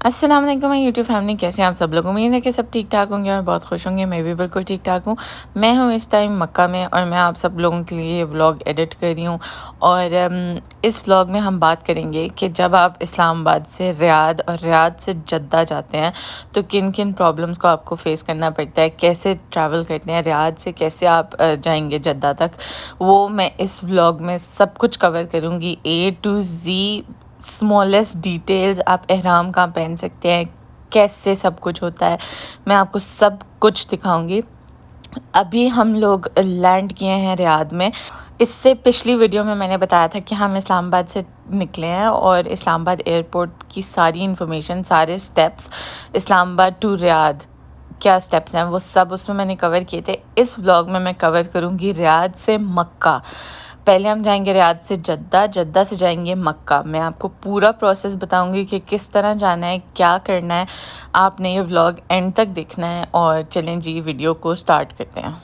अस्सलाम वालेकुम my YouTube family, कैसे हैं आप सब लोग। उम्मीद है कि सब ठीक ठाक होंगे और बहुत खुश होंगे। मैं भी बिल्कुल ठीक ठाक हूँ। मैं हूँ इस टाइम मक्का में और मैं आप सब लोगों के लिए ये व्लॉग एडिट कर रही हूँ। और इस व्लॉग में हम बात करेंगे कि जब आप इस्लामाबाद से रियाद और रियाद से जद्दा जाते हैं तो किन किन प्रॉब्लम्स को आपको फेस करना पड़ता है, कैसे ट्रैवल करते हैं, रियाद से कैसे आप जाएंगे जद्दा तक। वो मैं इस व्लॉग में सब कुछ कवर करूँगी, A to Z, smallest details. आप एहराम कहाँ पहन सकते हैं, कैसे सब कुछ होता है, मैं आपको सब कुछ दिखाऊंगी। अभी हम लोग लैंड किए हैं रियाद में। इससे पिछली वीडियो में मैंने बताया था कि हम इस्लामाबाद से निकले हैं और इस्लामाबाद एयरपोर्ट की सारी इन्फॉर्मेशन, सारे स्टेप्स, इस्लामाबाद टू रियाद क्या स्टेप्स हैं, वो सब उसमें मैंने कवर किए थे। इस व्लॉग में मैं कवर करूँगी रियाद से मक्का। पहले हम जाएंगे रियाद से जद्दा, जद्दा से जाएंगे मक्का। मैं आपको पूरा प्रोसेस बताऊंगी कि किस तरह जाना है, क्या करना है। आपने ये व्लॉग एंड तक देखना है। और चलें जी, वीडियो को स्टार्ट करते हैं।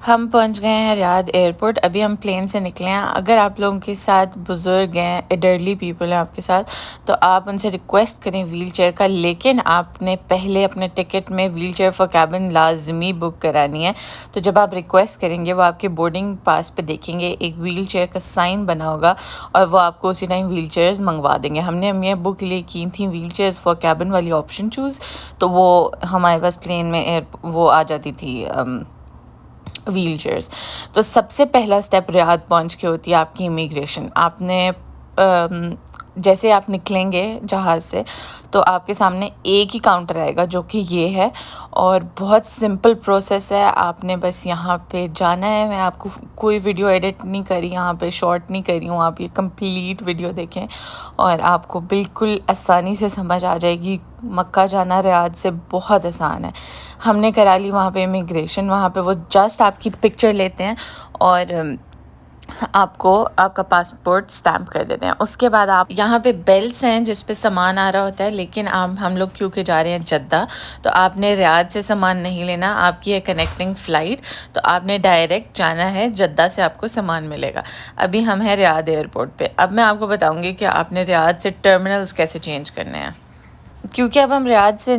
हम पहुंच गए हैं रियाद एयरपोर्ट। अभी हम प्लेन से निकले हैं। अगर आप लोगों के साथ बुज़ुर्ग हैं, एडर्ली पीपल हैं आपके साथ, तो आप उनसे रिक्वेस्ट करें व्हील चेयर का, लेकिन आपने पहले अपने टिकट में व्हील चेयर फॉर कैबिन लाजमी बुक करानी है। तो जब आप रिक्वेस्ट करेंगे वो आपके बोर्डिंग पास पे देखेंगे, एक व्हील चेयर का साइन बना होगा और वो आपको उसी टाइम व्हील चेयर्स मंगवा देंगे। हमने ये बुक ले की थी व्हील चेयर्स फॉर कैबिन वाली ऑप्शन चूज़, तो वो हमारे पास प्लेन में वो आ जाती थी व्हील चेयर्स। तो सबसे पहला स्टेप रियाद पहुंच के होती है आपकी इमिग्रेशन। आपने जैसे आप निकलेंगे जहाज़ से तो आपके सामने एक ही काउंटर आएगा जो कि ये है, और बहुत सिंपल प्रोसेस है। आपने बस यहाँ पे जाना है। मैं आपको कोई वीडियो एडिट नहीं करी, यहाँ पे शॉर्ट नहीं करी हूँ, आप ये कंप्लीट वीडियो देखें और आपको बिल्कुल आसानी से समझ आ जाएगी। मक्का जाना रियाद से बहुत आसान है। हमने करा ली वहाँ पे इमिग्रेशन। वहाँ पे वो जस्ट आपकी पिक्चर लेते हैं और आपको आपका पासपोर्ट स्टैम्प कर देते हैं। उसके बाद आप यहाँ पे बेल्ट्स हैं जिस पे सामान आ रहा होता है, लेकिन हम लोग क्योंकि जा रहे हैं जद्दा, तो आपने रियाद से सामान नहीं लेना। आपकी है कनेक्टिंग फ़्लाइट, तो आपने डायरेक्ट जाना है जद्दा से, आपको सामान मिलेगा। अभी हम हैं रियाद एयरपोर्ट पे। अब मैं आपको बताऊँगी कि आपने रियाद से टर्मिनल्स कैसे चेंज करने हैं। क्योंकि अब हम रियाद से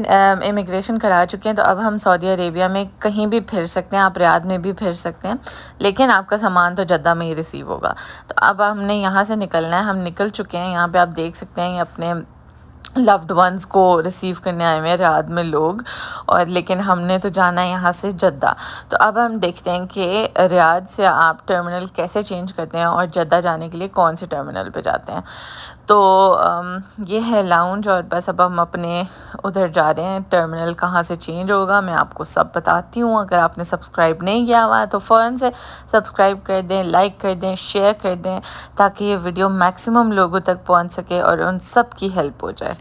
इमिग्रेशन करा चुके हैं, तो अब हम सऊदी अरेबिया में कहीं भी फिर सकते हैं। आप रियाद में भी फिर सकते हैं, लेकिन आपका सामान तो जद्दा में ही रिसीव होगा। तो अब हमने यहाँ से निकलना है। हम निकल चुके हैं। यहाँ पे आप देख सकते हैं ये अपने लव्ड वंस को रिसीव करने आए हुए हैं रियाद में लोग, और लेकिन हमने तो जाना है यहाँ से जद्दा। तो अब हम देखते हैं कि रियाद से आप टर्मिनल कैसे चेंज करते हैं और जद्दा जाने के लिए कौन से टर्मिनल पे जाते हैं। तो ये है लाउंज, और बस अब हम अपने उधर जा रहे हैं। टर्मिनल कहाँ से चेंज होगा मैं आपको सब बताती हूँ। अगर आपने सब्सक्राइब नहीं किया हुआ है तो फ़ौरन से सब्सक्राइब कर दें, लाइक कर दें, शेयर कर दें, ताकि ये वीडियो मैक्सिमम लोगों तक पहुँच सके और उन सब की हेल्प हो जाए।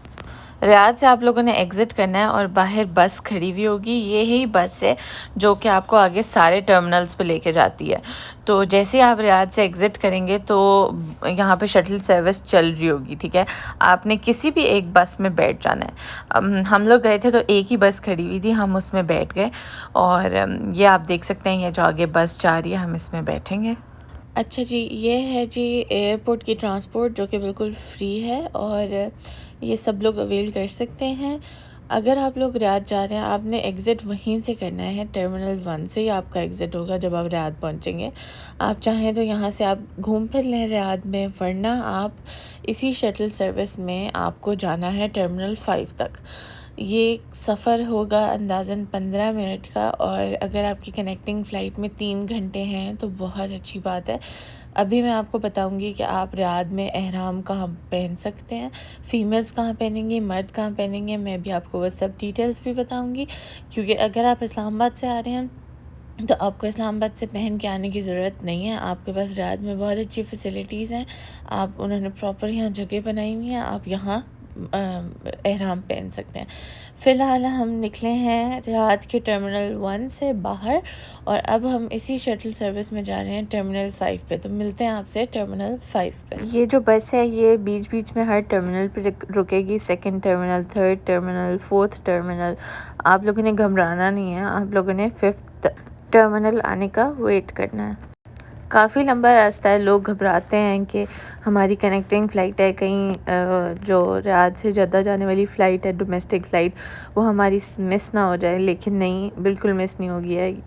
रियाद से आप लोगों ने एग्ज़िट करना है और बाहर बस खड़ी हुई होगी। यही बस है जो कि आपको आगे सारे टर्मिनल्स पे लेके जाती है। तो जैसे आप रियाद से एग्ज़िट करेंगे तो यहाँ पे शटल सर्विस चल रही होगी, ठीक है। आपने किसी भी एक बस में बैठ जाना है। हम लोग गए थे तो एक ही बस खड़ी हुई थी, हम उसमें बैठ गए। और ये आप देख सकते हैं, ये जो आगे बस जा रही है, हम इसमें बैठेंगे। अच्छा जी, ये है जी एयरपोर्ट की ट्रांसपोर्ट जो कि बिल्कुल फ्री है और ये सब लोग अवेल कर सकते हैं। अगर आप लोग रियाद जा रहे हैं, आपने एग्ज़िट वहीं से करना है, टर्मिनल 1 से ही आपका एग्ज़िट होगा जब आप रियाद पहुंचेंगे। आप चाहें तो यहाँ से आप घूम फिर लें रियाद में, वरना आप इसी शटल सर्विस में आपको जाना है टर्मिनल 5 तक। ये सफ़र होगा अंदाज़न 15 मिनट का, और अगर आपकी कनेक्टिंग फ़्लाइट में 3 घंटे हैं तो बहुत अच्छी बात है। अभी मैं आपको बताऊंगी कि आप रियाद में एहराम कहाँ पहन सकते हैं, फ़ीमेल्स कहाँ पहनेंगी, मर्द कहाँ पहनेंगे। मैं भी आपको वो सब डिटेल्स भी बताऊंगी, क्योंकि अगर आप इस्लामाबाद से आ रहे हैं तो आपको इस्लामाबाद से पहन के आने की ज़रूरत नहीं है। आपके पास रियाद में बहुत अच्छी फ़ैसिलिटीज़ हैं। आप उन्होंने प्रॉपर यहाँ जगह बनाई हुई हैं, आप यहाँ एहराम पहन सकते हैं। फ़िलहाल हम निकले हैं रियाद के टर्मिनल 1 से बाहर, और अब हम इसी शटल सर्विस में जा रहे हैं टर्मिनल 5 पे। तो मिलते हैं आपसे टर्मिनल 5 पे। ये जो बस है ये बीच बीच में हर टर्मिनल पे रुकेगी। Second terminal, third terminal, fourth terminal. आप लोगों ने घबराना नहीं है, आप लोगों ने 5th टर्मिनल आने का वेट करना है। काफ़ी लंबा रास्ता है। लोग घबराते हैं कि हमारी कनेक्टिंग फ़्लाइट है, कहीं जो रियाद से जद्दा जाने वाली फ़्लाइट है, डोमेस्टिक फ़्लाइट, वो हमारी मिस ना हो जाए। लेकिन नहीं, बिल्कुल मिस नहीं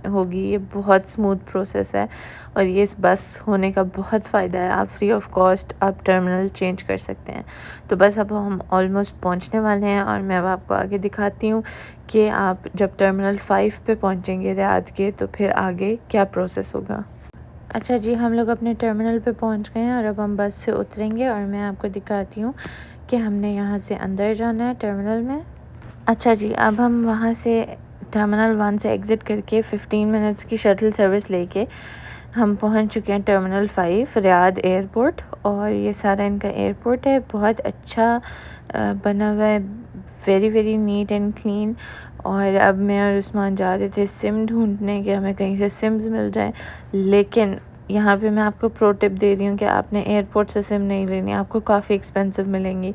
होगी। ये बहुत स्मूथ प्रोसेस है और ये इस बस होने का बहुत फ़ायदा है। आप फ्री ऑफ कॉस्ट आप टर्मिनल चेंज कर सकते हैं। तो बस अब हम ऑलमोस्ट पहुंचने वाले हैं और मैं अब आपको आगे दिखाती हूँ कि आप जब टर्मिनल 5 पे पहुंचेंगे रियाद के, तो फिर आगे क्या प्रोसेस होगा। अच्छा जी, हम लोग अपने टर्मिनल पे पहुंच गए हैं और अब हम बस से उतरेंगे और मैं आपको दिखाती हूँ कि हमने यहाँ से अंदर जाना है टर्मिनल में। अच्छा जी, अब हम वहाँ से टर्मिनल 1 से एग्ज़िट करके 15 मिनट्स की शटल सर्विस लेके हम पहुँच चुके हैं टर्मिनल 5 रियाद एयरपोर्ट। और ये सारा इनका एयरपोर्ट है, बहुत अच्छा बना हुआ है, very very neat and clean. और अब मैं और उस्मान जा रहे थे सिम ढूंढने कि हमें कहीं से सिम्स मिल जाए। लेकिन यहाँ पे मैं आपको प्रो टिप दे रही हूँ कि आपने एयरपोर्ट से सिम नहीं लेनी, आपको काफ़ी एक्सपेंसिव मिलेंगी।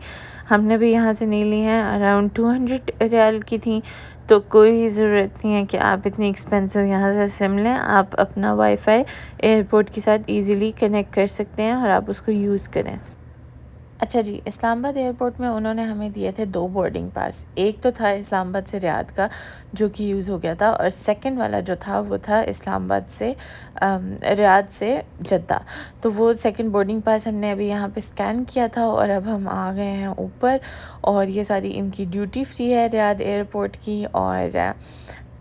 हमने भी यहाँ से नहीं ली हैं, अराउंड 200 रियाल की थी। तो कोई ज़रूरत नहीं है कि आप इतनी एक्सपेंसिव यहाँ से सिम लें। आप अपना वाईफाई एयरपोर्ट के साथ इजीली कनेक्ट कर सकते हैं और आप उसको यूज़ करें। अच्छा जी, इस्लामाबाद एयरपोर्ट में उन्होंने हमें दिए थे 2 बोर्डिंग पास। एक तो था इस्लामाबाद से रियाद का, जो कि यूज़ हो गया था, और सेकंड वाला जो था वो था इस्लामाबाद से रियाद से जद्दा। तो वो सेकंड बोर्डिंग पास हमने अभी यहाँ पे स्कैन किया था और अब हम आ गए हैं ऊपर। और ये सारी इनकी ड्यूटी फ्री है रियाद एयरपोर्ट की। और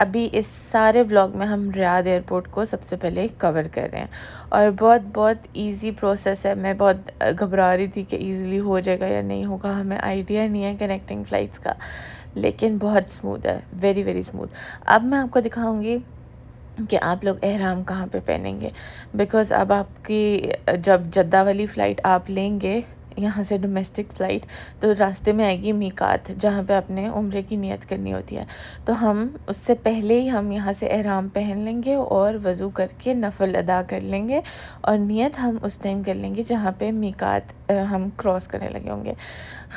अभी इस सारे व्लॉग में हम रियाद एयरपोर्ट को सबसे पहले कवर कर रहे हैं और बहुत बहुत इजी प्रोसेस है। मैं बहुत घबरा रही थी कि इजीली हो जाएगा या नहीं होगा, हमें आइडिया नहीं है कनेक्टिंग फ़्लाइट्स का, लेकिन बहुत स्मूथ है, वेरी वेरी स्मूथ। अब मैं आपको दिखाऊंगी कि आप लोग एहराम कहाँ पे पहनेंगे, बिकॉज़ अब आपकी जब जद्दा वाली फ़्लाइट आप लेंगे यहाँ से डोमेस्टिक फ़्लाइट, तो रास्ते में आएगी मीकात, जहाँ पे आपने उम्रे की नियत करनी होती है। तो हम उससे पहले ही हम यहाँ से एहराम पहन लेंगे और वज़ू करके नफ़ल अदा कर लेंगे और नियत हम उस टाइम कर लेंगे जहाँ पे मीकात हम क्रॉस करने लगे होंगे।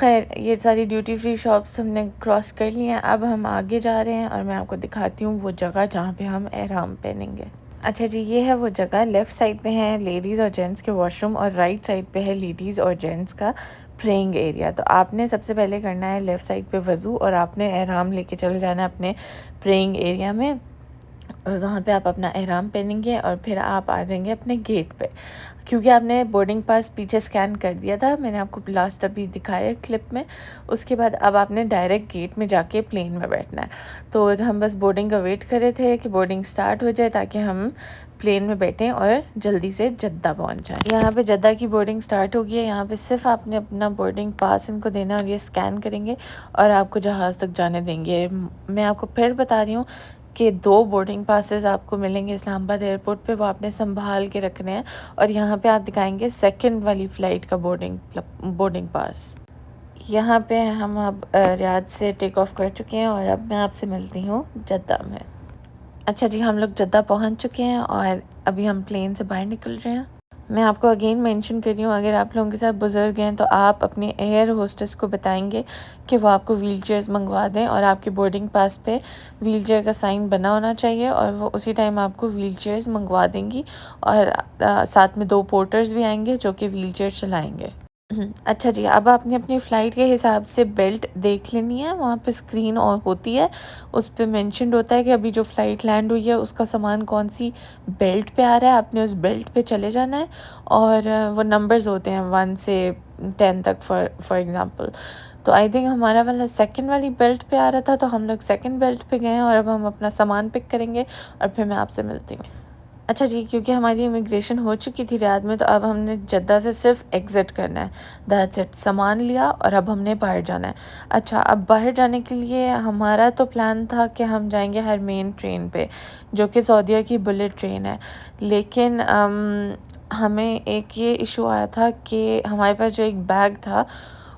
खैर, ये सारी ड्यूटी फ्री शॉप्स हमने क्रॉस कर ली हैं। अब हम आगे जा रहे हैं और मैं आपको दिखाती हूँ वो जगह जहाँ पे हम एहराम पहनेंगे। अच्छा जी, ये है वो जगह। लेफ़्ट साइड पे है लेडीज़ और जेंट्स के वॉशरूम और राइट साइड पे है लेडीज़ और जेंट्स का प्रेइंग एरिया। तो आपने सबसे पहले करना है लेफ़्ट साइड पे वज़ू और आपने एहराम लेके चले जाना है अपने प्रेइंग एरिया में, और वहाँ पे आप अपना एहराम पहनेंगे और फिर आप आ जाएंगे अपने गेट पे। क्योंकि आपने बोर्डिंग पास पीछे स्कैन कर दिया था, मैंने आपको लास्ट अभी दिखाया क्लिप में। उसके बाद अब आपने डायरेक्ट गेट में जाके प्लेन में बैठना है। तो हम बस बोर्डिंग का वेट कर रहे थे कि बोर्डिंग स्टार्ट हो जाए ताकि हम प्लेन में बैठें और जल्दी से जद्दा पहुंच जाएं। यहाँ पे जद्दा की बोर्डिंग स्टार्ट हो गई है। यहाँ पे सिर्फ आपने अपना बोर्डिंग पास इनको देना और ये स्कैन करेंगे और आपको जहाज़ तक जाने देंगे। मैं आपको फिर बता रही हूँ कि 2 बोर्डिंग पासेस आपको मिलेंगे इस्लामाबाद एयरपोर्ट पे, वो आपने संभाल के रखने हैं। और यहाँ पे आप दिखाएंगे सेकंड वाली फ़्लाइट का बोर्डिंग पास। यहाँ पे हम अब रियाद से टेक ऑफ कर चुके हैं और अब मैं आपसे मिलती हूँ जद्दा में। अच्छा जी, हम लोग जद्दा पहुँच चुके हैं और अभी हम प्लेन से बाहर निकल रहे हैं। मैं आपको अगेन मेंशन कर रही हूँ, अगर आप लोगों के साथ बुज़ुर्ग हैं तो आप अपने एयर होस्टेस को बताएंगे कि वो आपको व्हील चेयर्स मंगवा दें और आपके बोर्डिंग पास पे व्हील चेयर का साइन बना होना चाहिए और वो उसी टाइम आपको व्हील चेयर्स मंगवा देंगी। और साथ में 2 पोर्टर्स भी आएंगे जो कि व्हील चेयर चलाएँगे। अच्छा जी, अब आपने अपनी फ़्लाइट के हिसाब से बेल्ट देख लेनी है। वहाँ पे स्क्रीन ऑन होती है, उस पे मेंशन्ड होता है कि अभी जो फ़्लाइट लैंड हुई है उसका सामान कौन सी बेल्ट पे आ रहा है। आपने उस बेल्ट पे चले जाना है और वो नंबर्स होते हैं 1 से 10 तक फॉर एग्ज़ाम्पल। तो आई थिंक हमारा वाला सेकंड वाली बेल्ट पे आ रहा था, तो हम लोग सेकंड बेल्ट पे गए हैं और अब हम अपना सामान पिक करेंगे और फिर मैं आपसे मिलती हूँ। अच्छा जी, क्योंकि हमारी इमिग्रेशन हो चुकी थी रियाद में, तो अब हमने जद्दा से सिर्फ एग्ज़िट करना है, दैट्स इट। सामान लिया और अब हमने बाहर जाना है। अच्छा, अब बाहर जाने के लिए हमारा तो प्लान था कि हम जाएंगे हरमेन ट्रेन पे, जो कि सऊदीया की बुलेट ट्रेन है। लेकिन हमें एक ये इशू आया था कि हमारे पास जो एक बैग था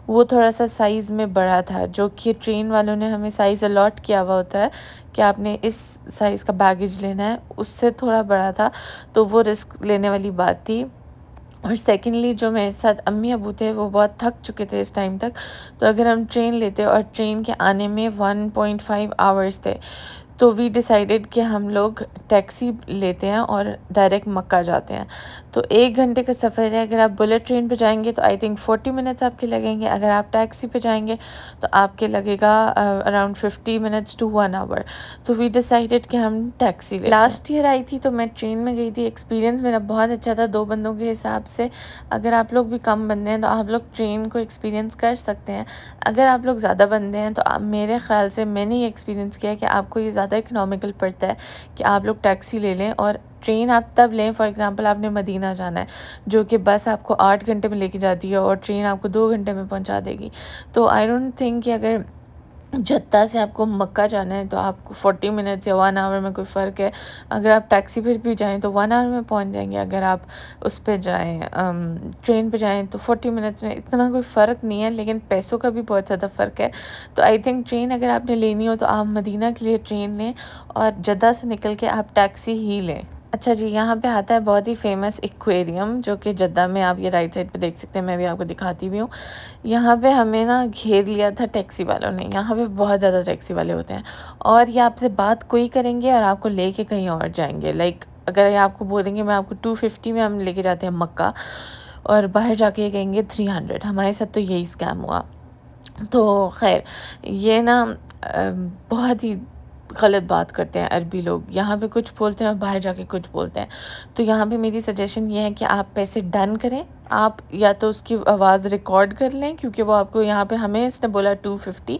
वो थोड़ा सा साइज़ में बड़ा था, जो कि ट्रेन वालों ने हमें साइज़ अलॉट किया हुआ होता है कि आपने इस साइज़ का बैगेज लेना है, उससे थोड़ा बड़ा था, तो वो रिस्क लेने वाली बात थी। और सेकेंडली जो मेरे साथ अम्मी अबू थे वो बहुत थक चुके थे इस टाइम तक, तो अगर हम ट्रेन लेते और ट्रेन के आने में 1.5 आवर्स थे, तो वी डिसाइडेड कि हम लोग टैक्सी लेते हैं और डायरेक्ट मक्का जाते हैं। तो 1 घंटे का सफ़र है। अगर आप बुलेट ट्रेन पे जाएँगे तो आई थिंक 40 मिनट्स आपके लगेंगे। अगर आप टैक्सी पे जाएँगे तो आपके लगेगा अराउंड 50 मिनट्स टू 1 आवर। तो वी डिसाइडेड कि हम टैक्सी लेते हैं। लास्ट ईयर आई थी तो मैं ट्रेन में गई थी। एक्सपीरियंस मेरा बहुत अच्छा था 2 बंदों के हिसाब से। अगर आप लोग भी कम बंदे हैं तो आप लोग ट्रेन को एक्सपीरियंस कर सकते हैं। अगर आप लोग ज़्यादा बंदे हैं तो आप, मेरे ख़्याल से मैंने ये एक्सपीरियंस किया है कि आपको ये ज़्यादा इकोनॉमिकल पड़ता है कि आप लोग टैक्सी ले लें। और ट्रेन आप तब लें, फॉर एग्ज़ाम्पल आपने मदीना जाना है जो कि बस आपको 8 घंटे में लेके जाती है और ट्रेन आपको 2 घंटे में पहुंचा देगी। तो आई डोंट थिंक कि अगर जद्दा से आपको मक्का जाना है तो आपको 40 मिनट्स या 1 आवर में कोई फ़र्क है। अगर आप टैक्सी पर भी जाएँ तो 1 आवर में पहुंच जाएंगे। अगर आप उस पे जाएँ ट्रेन पे जाएँ तो 40 मिनट्स में इतना कोई फ़र्क नहीं है, लेकिन पैसों का भी बहुत ज़्यादा फ़र्क है। तो आई थिंक ट्रेन अगर आपने लेनी हो तो आप मदीना के लिए ट्रेन लें और जद्दा से निकल के आप टैक्सी ही लें। अच्छा जी, यहाँ पे आता है बहुत ही फ़ेमस एक्वेरियम जो कि जद्दा में आप ये राइट साइड पे देख सकते हैं। मैं भी आपको दिखाती भी हूँ। यहाँ पे हमें ना घेर लिया था टैक्सी वालों ने। यहाँ पे बहुत ज़्यादा टैक्सी वाले होते हैं और ये आपसे बात कोई करेंगे और आपको लेके कहीं और जाएंगे। लाइक अगर ये आपको बोलेंगे मैं आपको 250 में हम लेके जाते हैं मक्का, और बाहर जाके ये कहेंगे 300। हमारे साथ तो यही स्कैम हुआ। तो ख़ैर ये ना बहुत ही गलत बात करते हैं अरबी लोग। यहाँ पे कुछ बोलते हैं और बाहर जाके कुछ बोलते हैं। तो यहाँ पे मेरी सजेशन ये है कि आप पैसे डन करें। आप या तो उसकी आवाज़ रिकॉर्ड कर लें क्योंकि वो आपको यहाँ पे हमें इसने बोला 250।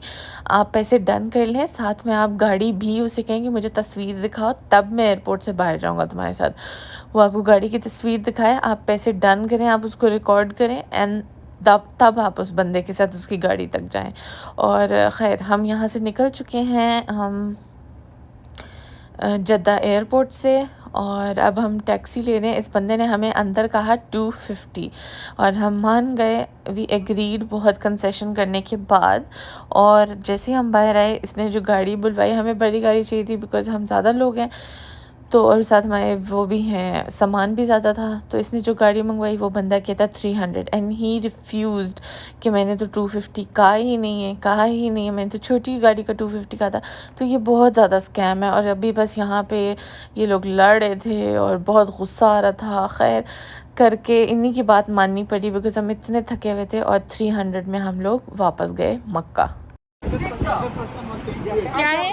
आप पैसे डन कर लें, साथ में आप गाड़ी भी उसे कहेंगे मुझे तस्वीर दिखाओ तब मैं एयरपोर्ट से बाहर जाऊँगा तुम्हारे साथ। वो आपको गाड़ी की तस्वीर दिखाए, आप पैसे डन करें, आप उसको रिकॉर्ड करें एंड तब आप उस बंदे के साथ उसकी गाड़ी तक जाएं। और ख़ैर हम यहाँ से निकल चुके हैं, हम जद्दा एयरपोर्ट से, और अब हम टैक्सी ले रहे हैं। इस बंदे ने हमें अंदर कहा 250 और हम मान गए। वी एग्रीड बहुत कंसेशन करने के बाद। और जैसे हम बाहर आए इसने जो गाड़ी बुलवाई, हमें बड़ी गाड़ी चाहिए थी बिकॉज़ हम ज़्यादा लोग हैं तो, और साथ हमारे वो भी हैं, सामान भी ज़्यादा था। तो इसने जो गाड़ी मंगवाई वो बंदा कहता 300 एंड ही रिफ्यूज़ड कि मैंने तो 250 कहा ही नहीं है, मैंने तो छोटी गाड़ी का 250 कहा था। तो ये बहुत ज़्यादा स्कैम है। और अभी बस यहाँ पे ये लोग लड़ रहे थे और बहुत गुस्सा आ रहा था। खैर करके इन्हीं की बात माननी पड़ी बिकॉज़ हम इतने थके हुए थे। और 300 में हम लोग वापस गए मक्का। क्या है?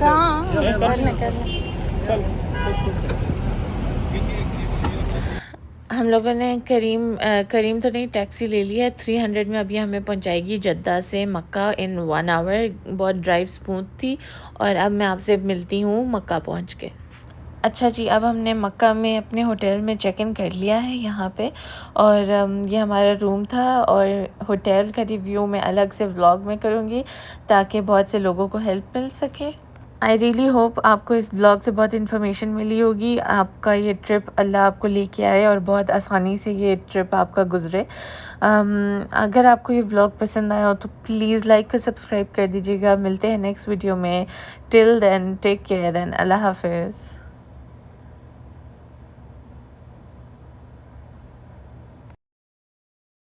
हाँ कर लें। हम लोगों ने करीम तो नहीं टैक्सी ले लिया है 300 में। अभी हमें पहुंचाएगी जद्दा से मक्का इन 1 आवर। बहुत ड्राइव स्मूथ थी। और अब मैं आपसे मिलती हूँ मक्का पहुंच के। अच्छा जी, अब हमने मक्का में अपने होटल में चेक इन कर लिया है यहाँ पे। और ये हमारा रूम था। और होटल का रिव्यू मैं अलग से व्लॉग में करूँगी ताकि बहुत से लोगों को हेल्प मिल सके। आई रियली होप आपको इस ब्लॉग से बहुत इन्फॉर्मेशन मिली होगी। आपका ये ट्रिप अल्लाह आपको लेके आए और बहुत आसानी से ये ट्रिप आपका गुज़रे। अगर आपको ये ब्लॉग पसंद आया हो तो प्लीज़ लाइक और सब्सक्राइब कर दीजिएगा। मिलते हैं नेक्स्ट वीडियो में। Till then take care and अल्लाह हाफिज़।